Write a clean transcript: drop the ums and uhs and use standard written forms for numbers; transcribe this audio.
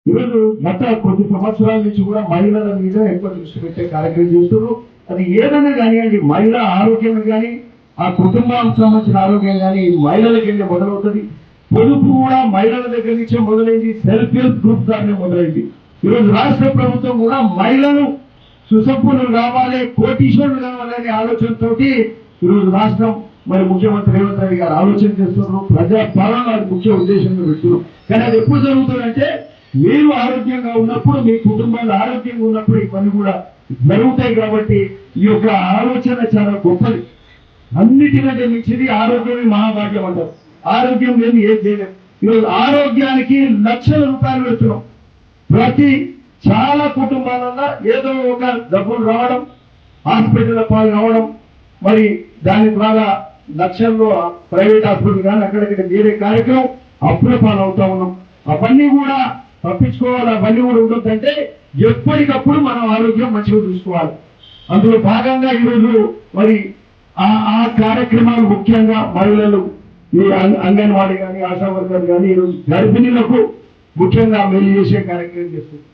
ఈరోజు గత కొద్ది సంవత్సరాల నుంచి కూడా మహిళల మీద ఎక్కువ దృష్టి పెట్టే కార్యక్రమం చేస్తున్నారు. అది ఏదైనా కానివ్వండి, మహిళ ఆరోగ్యం కానీ ఆ కుటుంబానికి సంబంధించిన ఆరోగ్యం కానీ మహిళలకి వెళ్ళి మొదలవుతుంది. పొదుపు కూడా మహిళల దగ్గర నుంచే మొదలైంది, సెల్ఫ్ హెల్ప్ గ్రూప్ దాన్ని మొదలైంది. ఈరోజు రాష్ట్ర ప్రభుత్వం కూడా మహిళలు సుసంపన్నులు కావాలి, కోటీశ్వరులు కావాలనే ఆలోచనతోటి ఈరోజు రాష్ట్రం మరి ముఖ్యమంత్రి రేవంత్ రెడ్డి గారు ఆలోచన చేస్తున్నారు. ప్రజా పాలన ముఖ్య ఉద్దేశంగా పెడుతున్నారు. కానీ అది ఎప్పుడు జరుగుతుందంటే మీరు ఆరోగ్యంగా ఉన్నప్పుడు, మీ కుటుంబాలు ఆరోగ్యంగా ఉన్నప్పుడు ఇవన్నీ కూడా జరుగుతాయి. కాబట్టి ఈ యొక్క ఆలోచన చాలా గొప్పది. అన్నిటికంటే మించింది ఆరోగ్యమే మహాభాగ్యం అంటారు. ఆరోగ్యం లేని ఏం చేయలేదు. ఈరోజు ఆరోగ్యానికి లక్షల రూపాయలు పెడుతున్నాం. ప్రతి చాలా కుటుంబాలలో ఏదో ఒక డబ్బులు రావడం, హాస్పిటల్ పాలు రావడం, మరి దాని ద్వారా లక్షల్లో ప్రైవేట్ హాస్పిటల్ కానీ అక్కడిక్కడ వేరే కార్యక్రమం అప్పుల పాలు అవుతా ఉన్నాం. అవన్నీ కూడా తప్పించుకోవాలి. అవన్నీ కూడా ఉండొద్దంటే ఎప్పటికప్పుడు మనం ఆరోగ్యం మంచిగా చూసుకోవాలి. అందులో భాగంగా ఈరోజు మరి ఆ కార్యక్రమాలు ముఖ్యంగా మహిళలు ఈ అంగన్వాడీ కానీ ఆశా వర్కర్లు కానీ ఈరోజు గర్భిణీలకు ముఖ్యంగా మేలు చేసే కార్యక్రమం చేస్తుంది.